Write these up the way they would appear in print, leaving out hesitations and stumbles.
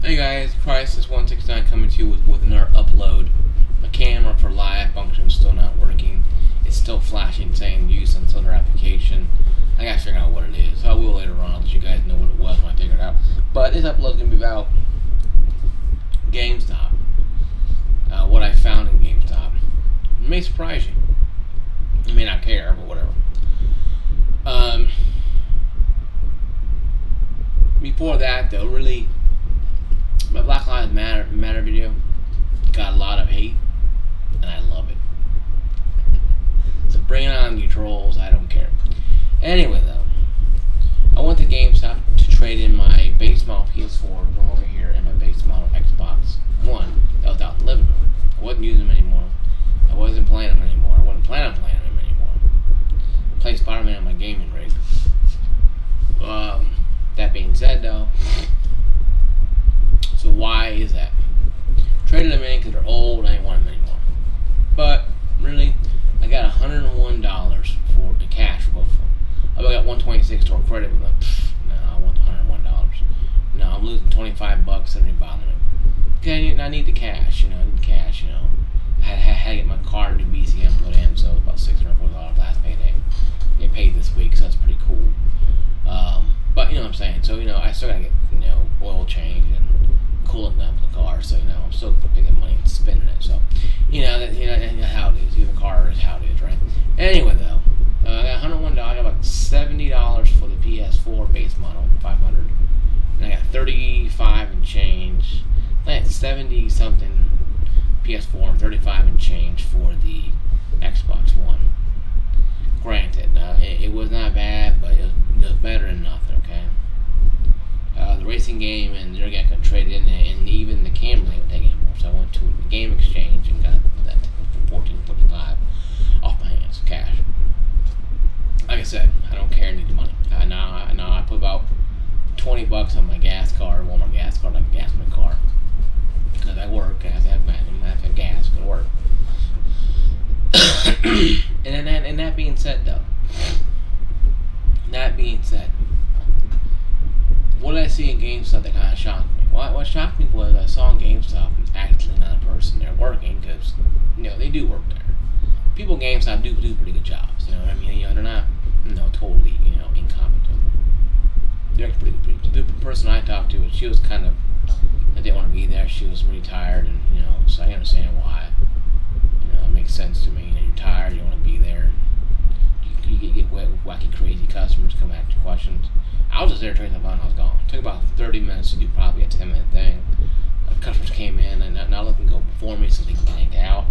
Hey guys, Crisis 169 coming to you with another upload. My camera for live function is still not working. It's still flashing saying use on some other application. I gotta figure out what it is. I will later on. I'll let you guys know what it was when I figure it out. But this upload is gonna be about GameStop. What I found in GameStop. It may surprise you. You may not care, but whatever. Before that, though, really, my Black Lives Matter video got a lot of hate, and I love it. So bring it on, you trolls. I don't care. Anyway, though, I went to GameStop to trade in my base model PS4 from over here and my base model Xbox One that was out in the living room. I wasn't using them anymore. I wasn't playing them anymore. I wasn't planning on playing them anymore. I played Spider-Man on my gaming rig. That being said, though, so why is that? Traded them in because they're old. I ain't want them anymore. But really, I got $101 for the cash for both of them. I got $126 toward credit, but like, no, I want the $101. No, I'm losing $25 and it bothering me. Okay, I need the cash. I need the cash. I had to get my card to BCM put in, so it was about $640 last payday. Get paid this week, so that's pretty cool. But you know what I'm saying. So I still gotta get oil change and coolant done for the car. So I'm still picking money and spending it. So how it is. The car is how it is, right? Anyway, though, I got $101. I got about $70 for the PS4 base model, 500, and I got 35 and change. I had 70 something PS4 and 35 and change for the Xbox One. Granted, it was not bad, but it was better than nothing, okay? The racing game and the guy could trade in, and even the camera they would take anymore. So I went to the game exchange and got that $14.45 off my hands, cash. Like I said, I don't care, I need the money. Now I put about $20 on my gas card, Walmart gas card, like gas my car. Because I work, I have to have gas to work. and that being said, though, what did I see in GameStop that kind of shocked me? What shocked me was I saw in GameStop actually not a person there working, because they do work there. People at GameStop do pretty good jobs. You know what I mean? They're not totally incompetent. They're actually pretty good. The person I talked to, she was kind of, I didn't want to be there. She was really tired, and so I understand why. It makes sense to me. You're tired, you don't want to be there. You get wacky, crazy customers come ask you questions. I was just there trading the and I was gone. It took about 30 minutes to do probably a 10-minute thing. Customers came in and not let them go before me so they can get out.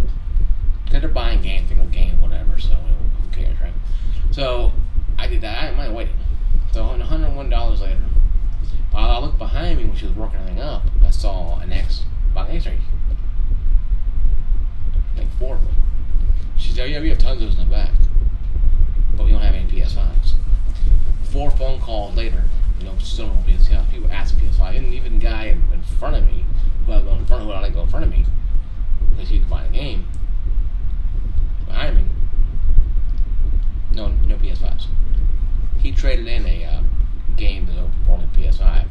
Because they're buying games, they go game, whatever, so who cares, right? So I did that. I didn't mind waiting. So $101 later, while I looked behind me when she was working everything up, I saw an Xbox X-Ray. Like 4 of them. She said, yeah, we have tons of those in the back, but we don't have any PS5s. 4 phone calls later, still no PS5. People ask PS5. And even the guy in front of me, who I go in front of me, because he could buy a game, behind me, no PS5s. He traded in a game that opened for PS5,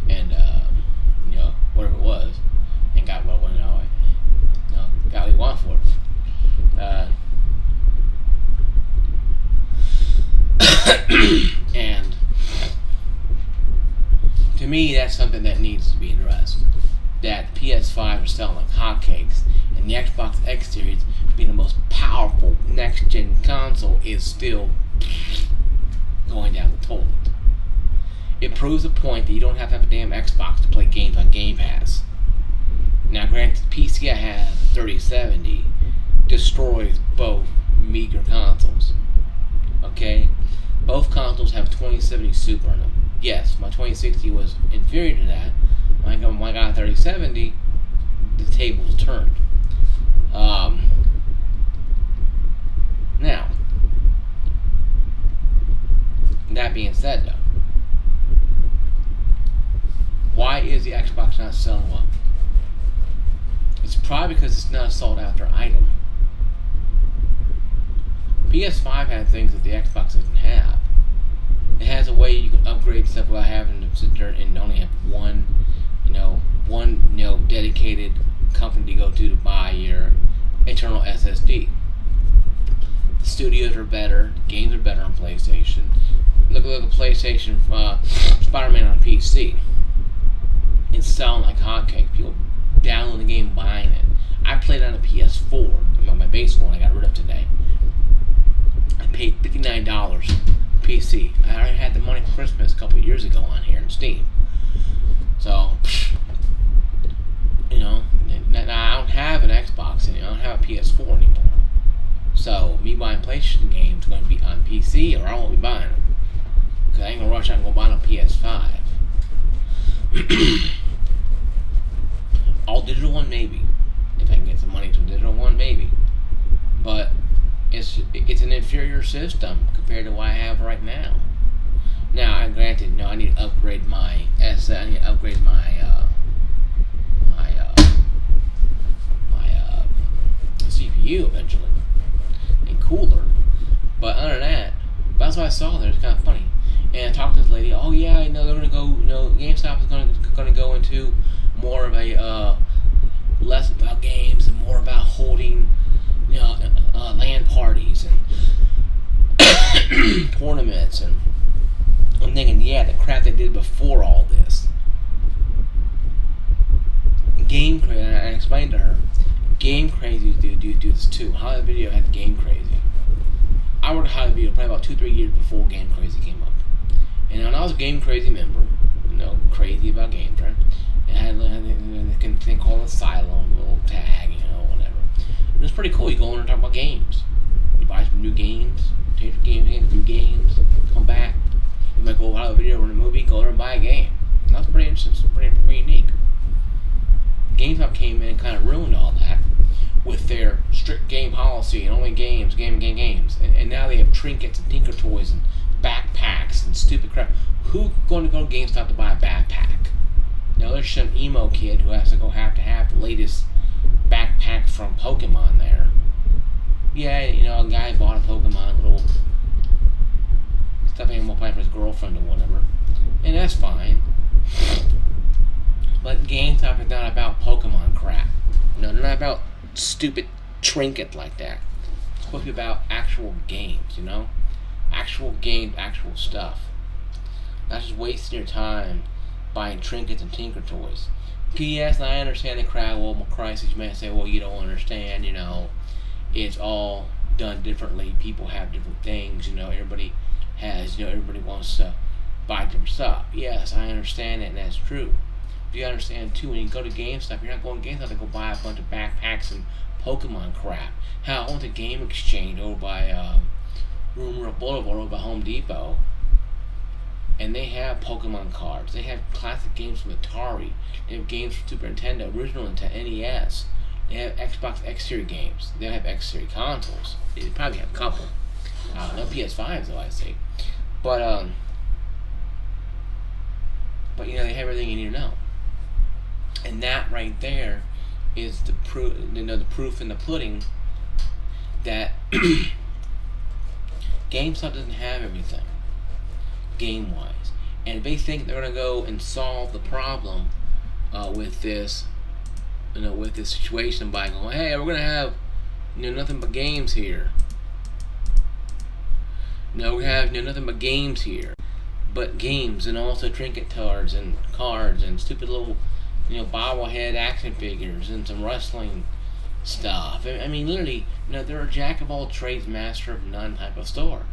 and whatever it was, and got got what he wanted for it. And to me, that's something that needs to be addressed. That the PS5 are selling like hotcakes, and the Xbox X Series, being the most powerful next-gen console, is still going down the toilet. It proves the point that you don't have to have a damn Xbox to play games on Game Pass. Now, granted, the PC I have, 3070, destroys both meager consoles. Okay? Both consoles have 2070 Super in them. Yes, my 2060 was inferior to that. When I got 3070, the tables turned. Now, that being said, though, why is the Xbox not selling well? It's probably because it's not a sought after item. PS5 had things that the Xbox didn't have. It has a way you can upgrade stuff without having to sit there and only have one dedicated company to go to buy your internal SSD. The studios are better, the games are better on PlayStation. Look at the PlayStation Spider-Man on PC. It's selling like hotcakes. People downloading the game, buying it. I played on a PS4, my base one I got rid of today. I paid $59 PC. I already had the money for Christmas a couple of years ago on here in Steam. So, now I don't have an Xbox anymore. I don't have a PS4 anymore. So, me buying PlayStation games is going to be on PC, or I won't be buying them. Because I ain't going to rush out and go buy a PS5. All digital one, maybe. If I can get some money to a digital one, maybe. But it's an inferior system compared to what I have right now. Now, granted, I need to upgrade my I need to upgrade my CPU eventually, and cooler. But other than that, that's what I saw there. It's kind of funny. And I talked to this lady. Oh yeah, they're gonna go. GameStop is gonna go into more of a less about games and more about holding, LAN parties and tournaments, and I'm thinking, yeah, the crap they did before all this. Game Crazy, and I explained to her, Game Crazy do this too. Hollywood Video had Game Crazy. I worked at Hollywood Video probably about 2-3 years before Game Crazy came up. And when I was a Game Crazy member, crazy about games, right? And I had a thing called Asylum, little tag, whatever. And it was pretty cool. You go in and talk about games. You buy some new games, take your games, new games, come back. You might go out of a video or a movie, go there and buy a game. And that's pretty interesting, pretty unique. GameStop came in and kind of ruined all that with their strict game policy and only games. And now they have trinkets and tinker toys and backpacks and stupid crap. Who's going to go to GameStop to buy a backpack? Now there's some emo kid who has to have the latest backpack from Pokemon there. Yeah, a guy bought a Pokemon little stuffed animal plant for his girlfriend or whatever. And that's fine. But GameStop is not about Pokemon crap. They're not about stupid trinkets like that. It's supposed to be about actual games, Actual games, actual stuff. Not just wasting your time buying trinkets and tinker toys. P.S. I understand the crowd will crisis. You may say, well, you don't understand, it's all done differently. People have different things, everybody has, everybody wants to buy different stuff. Yes, I understand that, and that's true. But you understand, too, when you go to GameStop, you're not going to GameStop to go buy a bunch of backpacks and Pokemon crap. Hell, I went to Game Exchange over by Rumor Boulevard over by Home Depot, and they have Pokemon cards. They have classic games from Atari. They have games from Super Nintendo, original NES. They have Xbox X Series games. They don't have X Series consoles. They probably have a couple. No PS5s though, I say. But they have everything you need to know. And that right there is the proof. The proof in the pudding that GameStop doesn't have everything, game-wise, and if they think they're gonna go and solve the problem with this, with this situation by going, hey, we're gonna have, nothing but games here. No, we have nothing but games here, but games and also trinket cards and stupid little, bobblehead action figures and some wrestling stuff. I mean, literally, they're a jack of all trades, master of none type of store.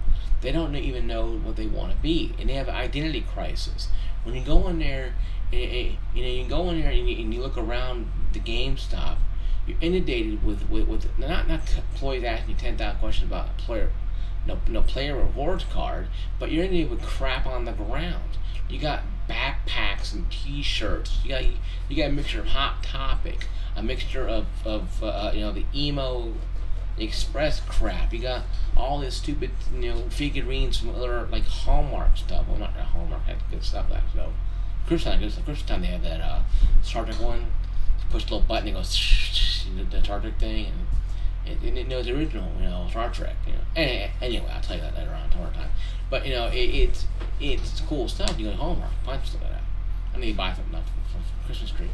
They don't even know what they want to be, and they have an identity crisis. When you go in there, you go in there and you look around the GameStop, you're inundated with not employees asking you 10,000 questions about player rewards card, but you're inundated with crap on the ground. You got backpacks and T-shirts. You got a mixture of Hot Topic, a mixture of the emo, the Express crap. You got all this stupid figurines from other like Hallmark stuff. Well, not Hallmark, that's good stuff. That so Christmas time they have that Star Trek one. You push a little button, it goes the Star Trek thing, It knows the original, Star Trek. Anyway, I'll tell you that later on another time. But it's cool stuff. You go to Hallmark, find stuff like that. I need to buy something up for Christmas tree,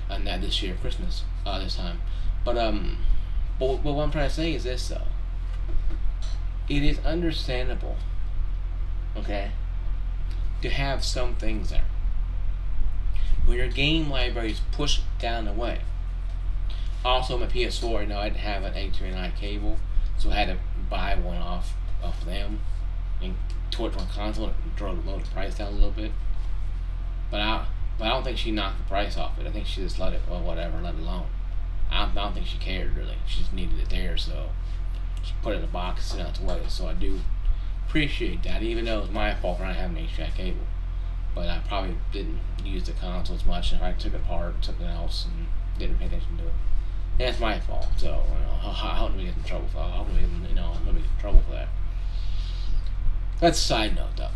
and that this year Christmas this time. But what I'm trying to say is this though. It is understandable, okay, to have some things there. When your game library is pushed down the way. Also, my PS4, I didn't have an HDMI cable, so I had to buy one off them and torch my console and drove the price down a little bit. But I don't think she knocked the price off it. I think she just let it, well, whatever, let it alone. I don't think she cared really. She just needed it there, so she put it in a box and sent it out to weather. So I do appreciate that, even though it was my fault for not having an HDMI cable. But I probably didn't use the console as much, and I took it apart, something else, and didn't pay attention to it. And that's my fault. So I don't get in trouble for that. I don't get in trouble for that. That's a side note, though.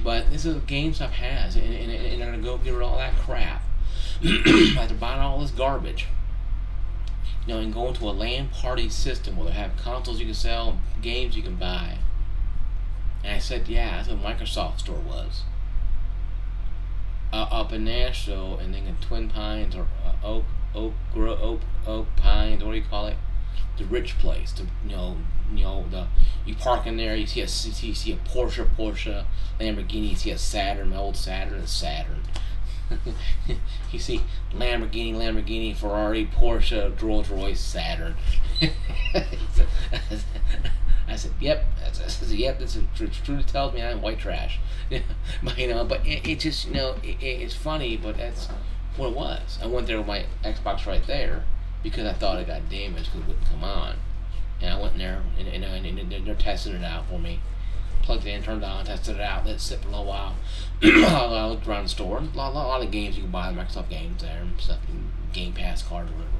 But this is what GameStop has, and they're gonna go get rid of all that crap. After buying all this garbage, and go into a LAN party system where they have consoles you can sell, games you can buy. And I said, yeah, that's what Microsoft Store was. Up in Nashville, and then in Twin Pines or Oak Pines, what do you call it? The rich place. You park in there, you see a Porsche, Lamborghini, you see a Saturn, old Saturn, you see Lamborghini, Ferrari, Porsche, Rolls Royce, Saturn. I said, yep. Yep. This is truth tells me I'm white trash. But it just it's funny, but that's what it was. I went there with my Xbox right there because I thought it got damaged because it wouldn't come on, and I went in there and they're testing it out for me. Plugged it in, turned it on, tested it out, let it sit for a little while. I looked around the store. A lot of games you can buy, Microsoft games there, and stuff, Game Pass cards or whatever,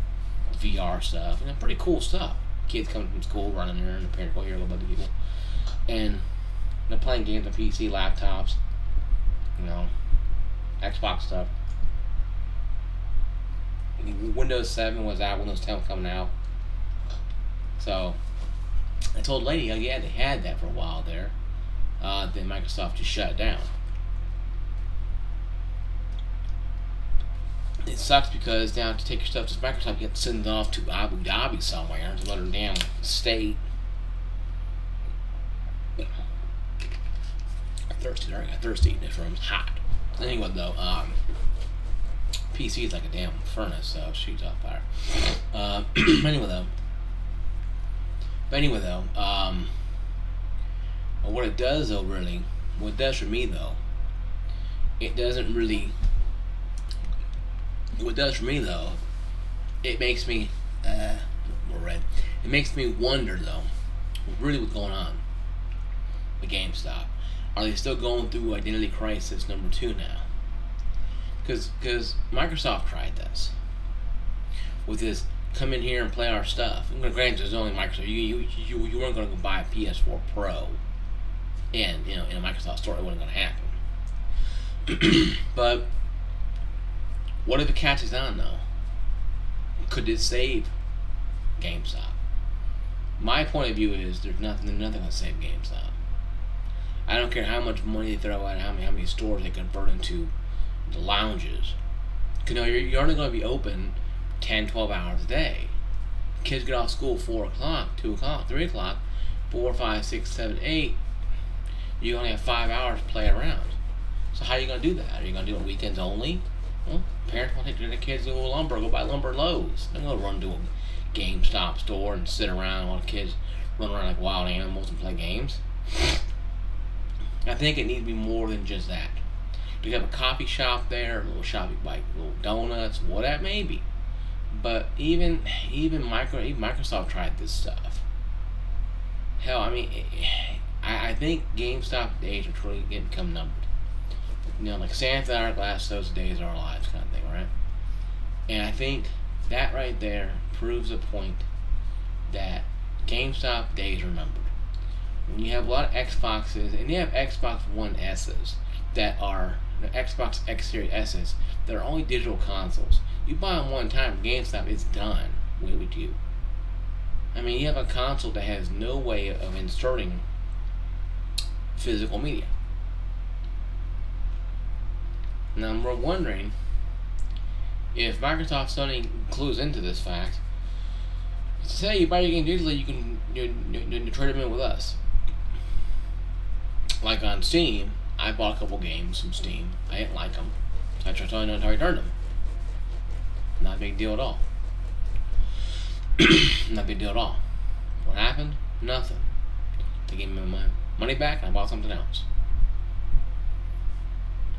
VR stuff, and pretty cool stuff. Kids coming from school, running there, and the parents go here, a little bit of people, and they're playing games on PC, laptops, Xbox stuff. Windows 7 was out, Windows 10 was coming out. So I told the lady, oh yeah, they had that for a while there. Then Microsoft just shut it down. It sucks because now to take your stuff to Microsoft, you have to send it off to Abu Dhabi somewhere to another damn state. I'm thirsty. I got thirsty. This room's hot. Anyway, though, PC is like a damn furnace, so it shoots off fire. Anyway, though, what it does, though, really, what it does for me, though, it doesn't really. What it does for me, though, it makes me more red. It makes me wonder, though, really what's going on with GameStop. Are they still going through identity crisis number 2 now? Because Microsoft tried this with this come in here and play our stuff. And granted, there's only Microsoft. You weren't going to go buy a PS4 Pro in a Microsoft store. It wasn't going to happen. But what if it catches on though? Could it save GameStop? My point of view is there's nothing going to save GameStop. I don't care how much money they throw at it, how many stores they convert into the lounges. Because you're only going to be open 10, 12 hours a day. Kids get off school 4 o'clock, 2 o'clock, 3 o'clock, 4, 5, 6, 7, 8. You only have 5 hours to play around. So how are you going to do that? Are you going to do it on weekends only? Well, parents want to take their kids to go lumber, go buy lumber at Lowe's. They're going to run to a GameStop store and sit around while the kids run around like wild animals and play games. I think it needs to be more than just that. You have a coffee shop there, a little shop you buy little donuts, what that may be. But even Microsoft tried this stuff. Hell, I think GameStop days are truly getting become numbered. Like Santa Hourglass, those days are our lives kind of thing, right? And I think that right there proves a point that GameStop days are numbered. When you have a lot of Xboxes, and you have Xbox One S's that are the Xbox X Series S's that are only digital consoles. You buy them one time, GameStop is done with you. I mean, you have a console that has no way of inserting physical media. Now we're wondering if Microsoft Sony clues into this fact. Say you buy your game digitally, you can trade them in with us. Like on Steam, I bought a couple games from Steam. I didn't like them. So I tried to return them. Not a big deal at all. Not a big deal at all. What happened? Nothing. They gave me my money back and I bought something else.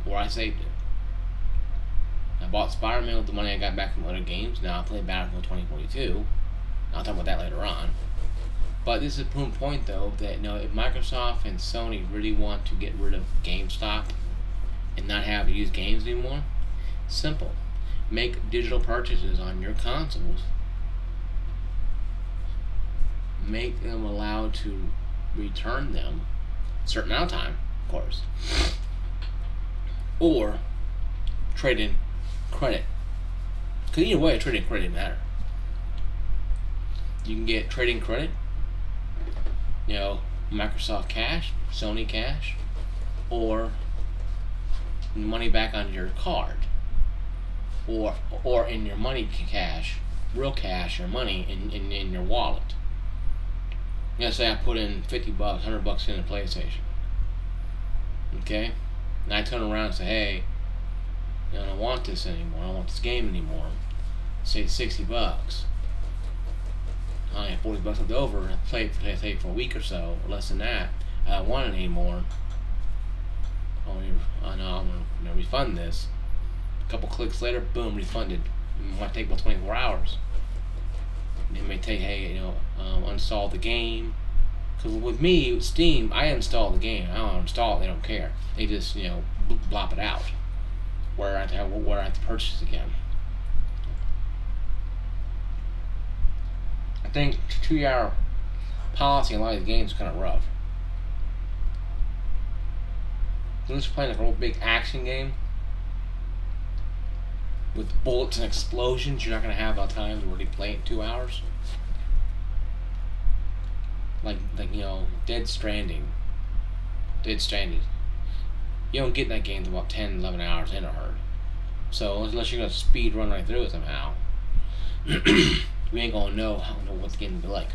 Or I saved it. I bought Spider-Man with the money I got back from other games. Now I play Battlefield 2042. I'll talk about that later on. But this is a point though that if Microsoft and Sony really want to get rid of GameStop and not have to use games anymore, simple. Make digital purchases on your consoles. Make them allowed to return them a certain amount of time, of course. Or trade in credit. Because either way, trading credit doesn't matter. You can get trading credit, Microsoft Cash, Sony Cash, or money back on your card, or in your money cash, real cash or money in your wallet. Say I put in $50, $100 in a PlayStation. Okay, and I turn around and say, hey, I don't want this anymore. I don't want this game anymore. Say it's $60. I have $40 left over, and I play it for a week or so, or less than that. I don't want it anymore. I know I'm gonna refund this. A couple clicks later, boom, refunded. It might take about 24 hours. They may take, hey, uninstall the game. Because with me, with Steam, I install the game. I don't install it; they don't care. They just, blop it out. Where I have to purchase it again. I think 2-year policy in a lot of these games is kind of rough. Unless you're playing like a real big action game with bullets and explosions, you're not going to have time to really play it in 2 hours. Like Dead Stranded. You don't get that game to about 10, 11 hours in a herd. So unless you're going to speed run right through it somehow, we ain't going to know what the game will be like.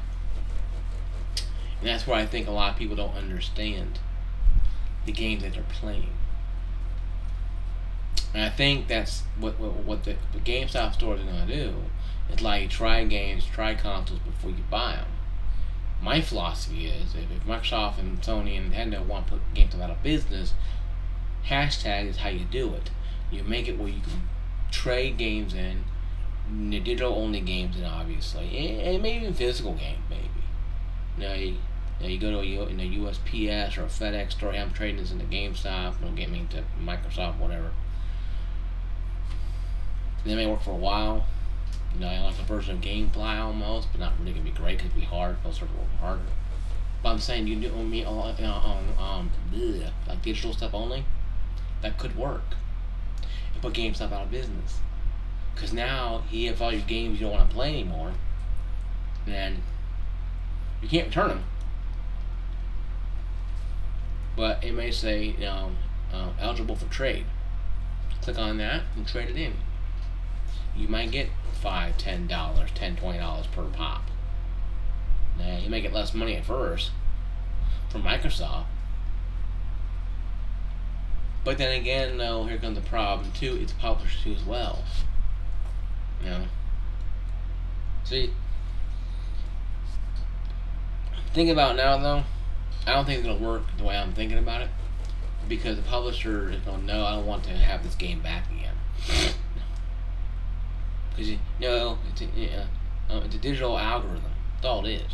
And that's where I think a lot of people don't understand the games that they're playing. And I think that's what the GameStop stores are going to do. It's like try games, try consoles before you buy them. My philosophy is if Microsoft and Sony and Nintendo want to put GameStop out of business, hashtag is how you do it. You make it where you can trade games in, digital only games in, obviously, and maybe even physical games, maybe. You go to a USPS or a FedEx store, hey, I'm trading this into GameStop, don't get me to Microsoft, whatever. They may work for a while. Like a version of GameFly almost, but not really gonna be great because it'd be hard. It'll start to work harder. But I'm saying you do me like digital stuff only. That could work. And put GameStop out of business. Because now you have all your games you don't want to play anymore, then you can't return them. But it may say eligible for trade. Click on that and trade it in. You might get $5, $10, $20 per pop. Now you may get less money at first from Microsoft. But then again, here comes the problem too. It's publishers too as well. See, think about it now though. I don't think it's gonna work the way I'm thinking about it, because the publisher is gonna know I don't want to have this game back again. Because it's a digital algorithm. That's all it is.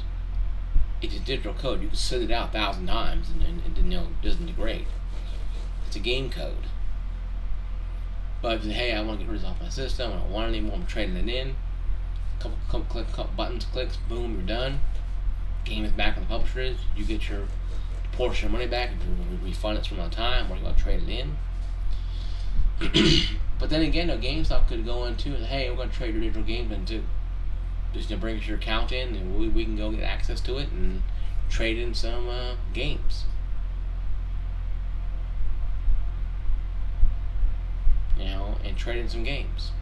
It's a digital code. You can send it out 1,000 times and it doesn't degrade. It's a game code. But if you say, hey, I want to get rid of this off my system, I don't want it anymore, I'm trading it in. Couple buttons, clicks, boom, you're done. Game is back on the publisher is. You get your portion of money back if you refund it from another time, or you want to trade it in. But then again, GameStop could go in too and hey, we're going to trade your digital games in too. Just bring us your account in, and we can go get access to it and trade in some games. And trade in some games.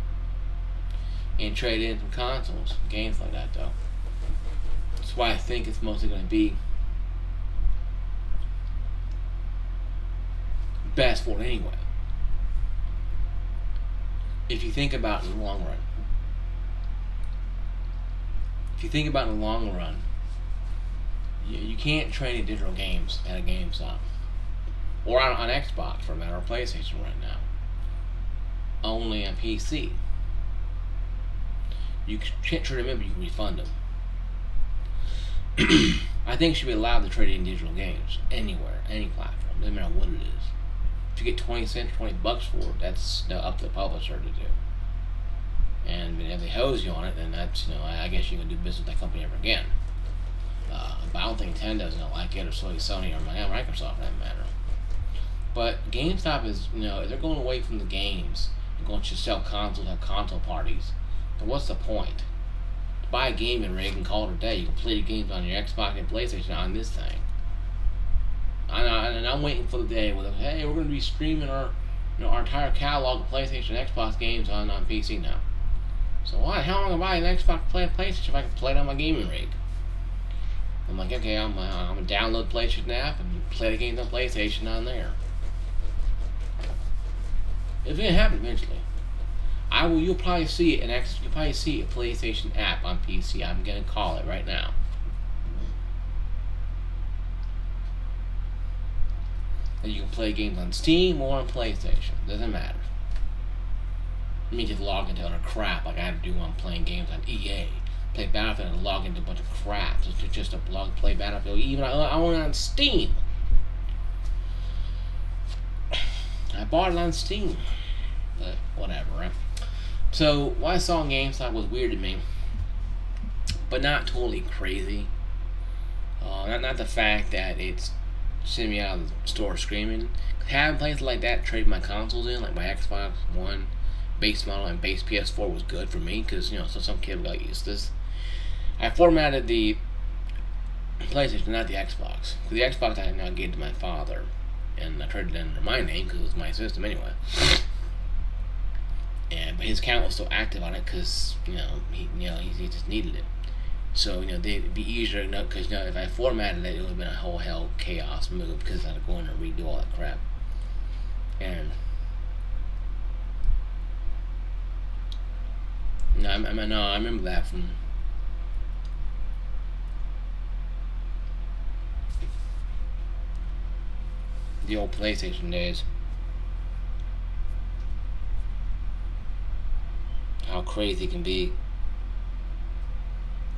And trade in some consoles, games like that, though. That's why I think it's mostly going to be best for it anyway. If you think about it in the long run. If you think about it in the long run, you can't trade in digital games at a GameStop. Or on Xbox, for a matter, or PlayStation right now. Only on PC. You can't trade them in, but you can refund them. I think you should be allowed to trade in digital games anywhere, any platform, doesn't matter what it is. If you get 20 cents, $20 for it, that's up to the publisher to do. And if they hose you on it, then that's, I guess you can do business with that company ever again. But I don't think Nintendo's gonna like it, or Sony, or Microsoft, for that matter. But GameStop is, if they're going away from the games and going to sell consoles, have console parties, then what's the point? Buy a gaming rig and call it a day. You can play the games on your Xbox and PlayStation on this thing. And I'm waiting for the day where, hey, we're going to be streaming our entire catalog of PlayStation and Xbox games on PC now. So why? How am I going to buy an Xbox PlayStation if I can play it on my gaming rig? I'm like, okay, I'm going to download the PlayStation app and play the games on PlayStation on there. It's going to happen eventually. You'll probably see a PlayStation app on PC. I'm gonna call it right now. And you can play games on Steam or on PlayStation. Doesn't matter. I mean, just log into other crap like I had to do when I'm playing games on EA. Play Battlefield and log into a bunch of crap just to play Battlefield. Even I want it on Steam. I bought it on Steam, but whatever, right? So what I saw on GameStop was weird to me, but not totally crazy. Not the fact that it's sending me out of the store screaming. Having places like that trade my consoles in, like my Xbox One base model and base PS4 was good for me because so some kid got used to this. I formatted the PlayStation, not the Xbox. The Xbox I now gave to my father, and I traded it under my name because it was my system anyway. But his account was still active on it because he just needed it. So it'd be easier because if I formatted it, it would have been a whole hell chaos move because I had to go in and redo all that crap. And I remember that from the old PlayStation days. How crazy it can be.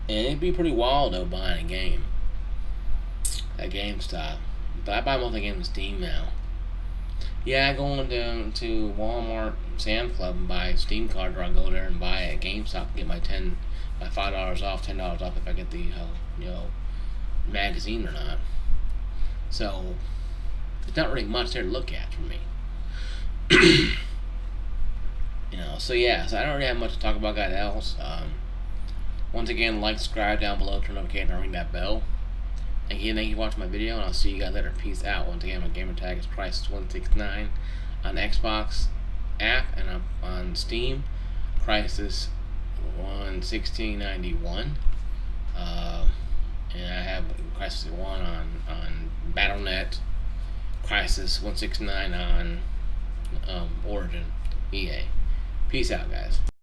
And it'd be pretty wild though buying a game at GameStop. But I buy most of the games on Steam now. Yeah, I go to Walmart, Sam's Club and buy a Steam card, or I go there and buy at GameStop and get my $5 off, $10 off if I get the magazine or not. So there's not really much there to look at for me. So I don't really have much to talk about, guys. Else, once again, like, subscribe down below, turn notifications, and ring that bell. Again, thank you for watching my video, and I'll see you guys later. Peace out. Once again, my gamer tag is Crisis169 on Xbox app, and on Steam, Crisis11691. And I have Crisis 1 on Battle.net, Crisis169 on Origin, EA. Peace out, guys.